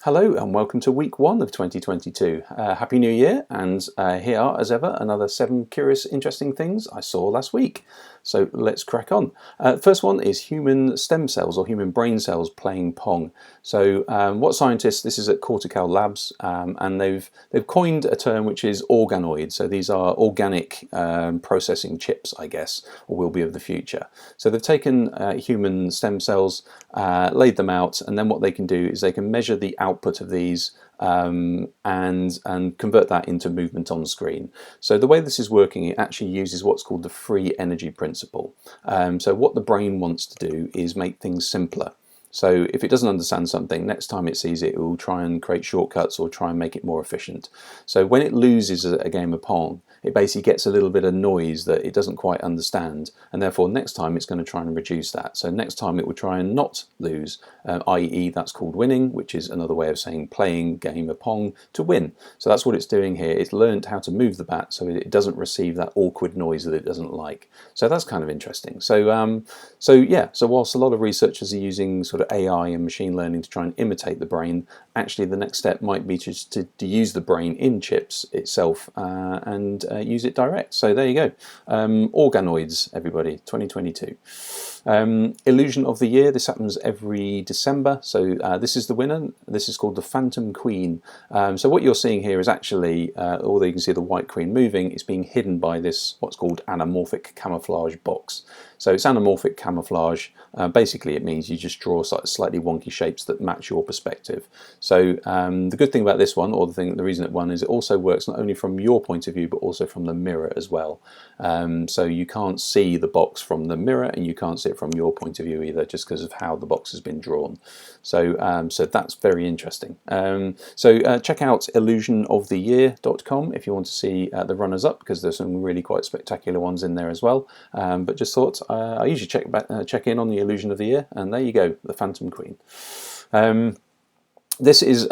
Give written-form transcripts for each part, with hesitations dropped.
Hello and welcome to week 1 of 2022. Happy New Year, and here are, as ever, another 7 curious, interesting things I saw last week. So let's crack on. First one is human stem cells or human brain cells playing Pong. So what scientists, this is at Cortical Labs, and they've coined a term which is organoid. So these are organic processing chips, I guess, or will be of the future. So they've taken human stem cells, laid them out, and then what they can do is they can measure the output of these and convert that into movement on screen. So the way this is working, it actually uses what's called the free energy principle. So what the brain wants to do is make things simpler. So if it doesn't understand something, next time it sees it, it will try and create shortcuts or try and make it more efficient. So when it loses a game of Pong, it basically gets a little bit of noise that it doesn't quite understand, and therefore next time it's going to try and reduce that. So next time it will try and not lose, i.e. that's called winning, which is another way of saying playing game of Pong to win. So that's what it's doing here. It's learned how to move the bat so it doesn't receive that awkward noise that it doesn't like. So that's kind of interesting. So whilst a lot of researchers are using sort of AI and machine learning to try and imitate the brain, actually the next step might be just to use the brain in chips itself and use it direct. So there you go. Organoids, everybody, 2022. Illusion of the year, this happens every December. So this is the winner. This is called the Phantom Queen. So what you're seeing here is actually, although you can see the white queen moving, it's being hidden by this what's called anamorphic camouflage box. So it's anamorphic camouflage. Basically it means you just draw slightly wonky shapes that match your perspective. So the good thing about this one, or the reason it won, is it also works not only from your point of view but also from the mirror as well. So you can't see the box from the mirror and you can't see it from your point of view either, just because of how the box has been drawn. So that's very interesting. Check out illusionoftheyear.com if you want to see the runners-up, because there's some really quite spectacular ones in there as well. But just thought I usually check in on the illusion of the year, and there you go, the Phantom Queen. This is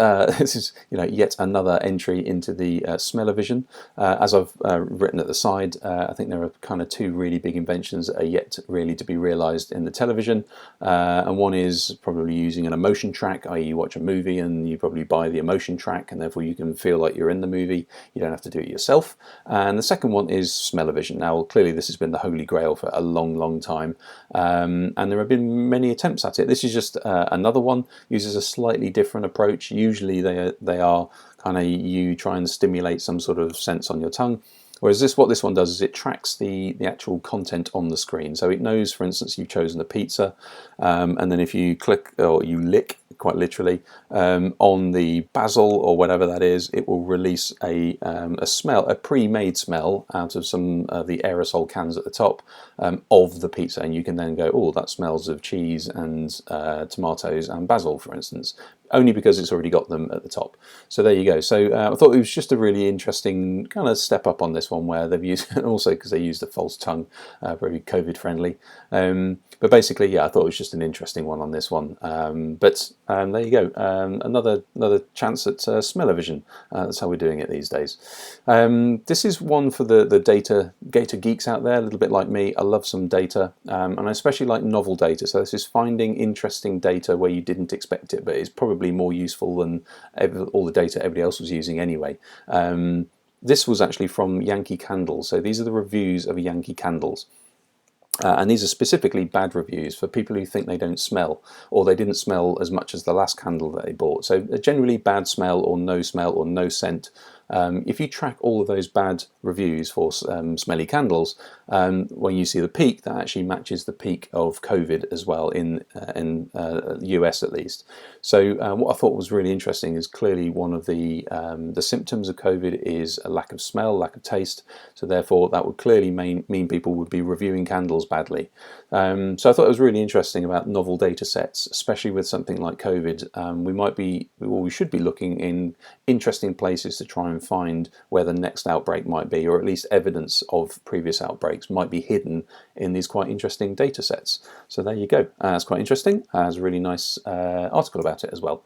yet another entry into the smell-o-vision. As I've written at the side, I think there are kind of 2 really big inventions that are yet really to be realised in the television, and one is probably using an emotion track, i.e. you watch a movie and you probably buy the emotion track and therefore you can feel like you're in the movie, you don't have to do it yourself. And the second one is smell-o-vision. Now clearly this has been the holy grail for a long time, and there have been many attempts at it. This is just another one, uses a slightly different approach. Usually they are kind of you try and stimulate some sort of sense on your tongue, whereas what this one does is it tracks the actual content on the screen. So it knows, for instance, you've chosen a pizza, and then if you click or you lick, quite literally, on the basil or whatever that is, it will release a smell, a pre-made smell out of some of the aerosol cans at the top of the pizza, and you can then go, oh, that smells of cheese and tomatoes and basil, for instance, only because it's already got them at the top. So there you go. So I thought it was just a really interesting kind of step up on this one, where they've used, also because they used a false tongue, very COVID friendly. But basically, yeah, I thought it was just an interesting one on this one. But there you go, another chance at smell-o-vision. That's how we're doing it these days. This is one for the data geeks out there, a little bit like me. I love some data, and I especially like novel data. So this is finding interesting data where you didn't expect it, but it's probably more useful than all the data everybody else was using anyway. This was actually from Yankee candles. So these are the reviews of Yankee candles. And these are specifically bad reviews for people who think they don't smell, or they didn't smell as much as the last candle that they bought. So generally bad smell or no scent. If you track all of those bad reviews for smelly candles, when you see the peak, that actually matches the peak of COVID as well in the US at least. So what I thought was really interesting is clearly one of the symptoms of COVID is a lack of smell, lack of taste. So therefore that would clearly mean people would be reviewing candles badly. So I thought it was really interesting about novel data sets, especially with something like COVID. We should be looking in interesting places to try and find where the next outbreak might be, or at least evidence of previous outbreaks might be hidden in these quite interesting data sets. So there you go. It's quite interesting. There's a really nice article about it as well.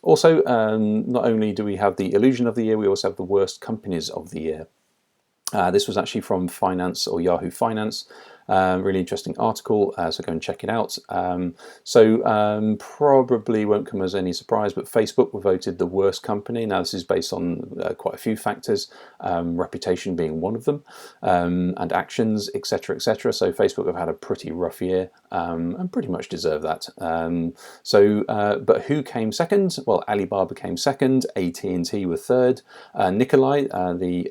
Also, not only do we have the illusion of the year, we also have the worst companies of the year. This was actually from Finance or Yahoo Finance. Really interesting article, so go and check it out. Probably won't come as any surprise, but Facebook were voted the worst company. Now this is based on quite a few factors, reputation being one of them, and actions, etc., etc. So Facebook have had a pretty rough year, and pretty much deserve that. But who came second? Well, Alibaba came second, AT&T were third, Nikolai, the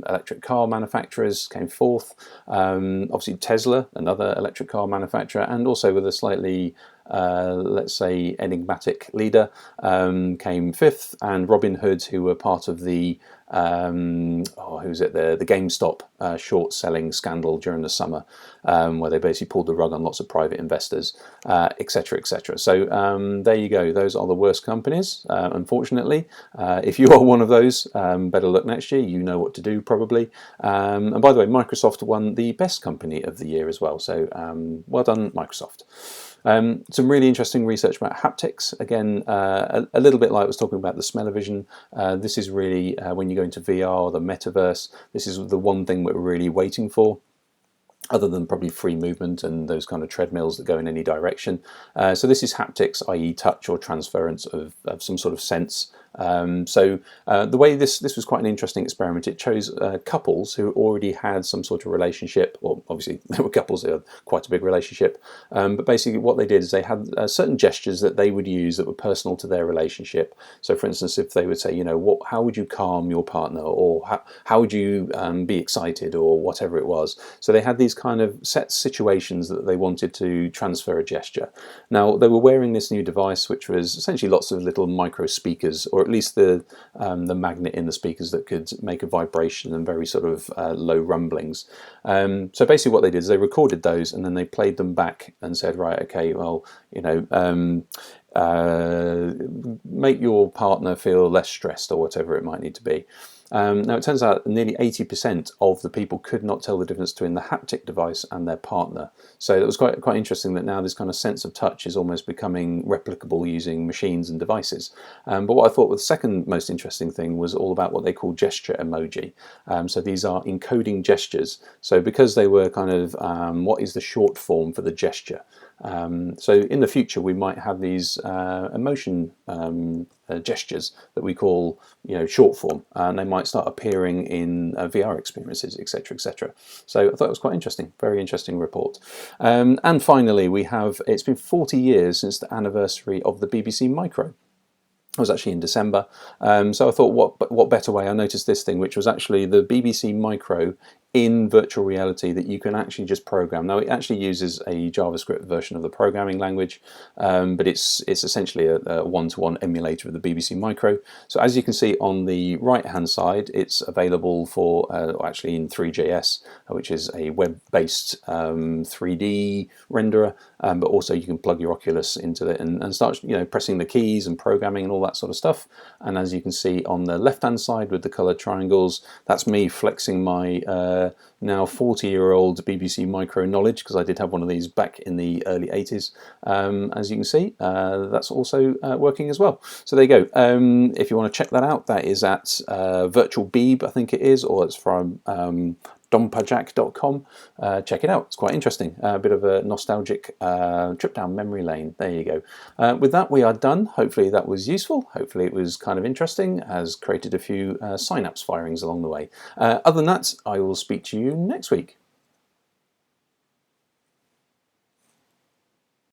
electric car manufacturers, came fourth. Obviously Tesla, another electric car manufacturer, and also with a slightly let's say enigmatic leader, came fifth, and Robinhood, who were part of the who's it there? The GameStop short selling scandal during the summer, where they basically pulled the rug on lots of private investors, etc., etc. So there you go. Those are the worst companies, unfortunately. If you are one of those, better luck next year. You know what to do probably. And by the way, Microsoft won the best company of the year as well. So well done, Microsoft. Some really interesting research about haptics. Again, a little bit like I was talking about the smell-o-vision. This is really, when you go into VR or the metaverse, this is the one thing we're really waiting for, other than probably free movement and those kind of treadmills that go in any direction. So this is haptics, i.e. touch or transference of some sort of sense. The way this was quite an interesting experiment. It chose couples who already had some sort of relationship, or obviously there were couples that had quite a big relationship, but basically what they did is they had certain gestures that they would use that were personal to their relationship. So for instance, if they would say, you know, how would you calm your partner, or how would you be excited, or whatever it was. So they had these kind of set situations that they wanted to transfer a gesture. Now they were wearing this new device, which was essentially lots of little micro speakers, or at least the magnet in the speakers that could make a vibration and very sort of low rumblings. So basically what they did is they recorded those and then they played them back and said, right, okay, well, you know, make your partner feel less stressed, or whatever it might need to be. Now it turns out nearly 80% of the people could not tell the difference between the haptic device and their partner. So it was quite interesting that now this kind of sense of touch is almost becoming replicable using machines and devices. But what I thought was the second most interesting thing was all about what they call gesture emoji. So these are encoding gestures. So because they were kind of what is the short form for the gesture. So in the future we might have these emotion gestures that we call, you know, short form, and they might start appearing in VR experiences, etc., etc. So I thought it was quite interesting, very interesting report. And finally, it's been 40 years since the anniversary of the BBC Micro. It was actually in December, so I thought, what better way? I noticed this thing, which was actually the BBC Micro in virtual reality that you can actually just program. Now it actually uses a JavaScript version of the programming language, but it's essentially a one-to-one emulator of the BBC Micro. So as you can see on the right-hand side, it's available for actually in 3JS, which is a web-based 3D renderer, but also you can plug your Oculus into it and start, you know, pressing the keys and programming and all that sort of stuff. And as you can see on the left-hand side with the coloured triangles, that's me flexing my now 40-year-old BBC Micro knowledge, because I did have one of these back in the early 80s. As you can see, that's also working as well. So there you go. If you want to check that out, that is at Virtual Beeb, I think it is, or it's from dompajak.com. Check it out, it's quite interesting. A bit of a nostalgic trip down memory lane. There you go. With that, we are done. Hopefully that was useful. Hopefully it was kind of interesting, has created a few synapse firings along the way. Other than that, I will speak to you next week.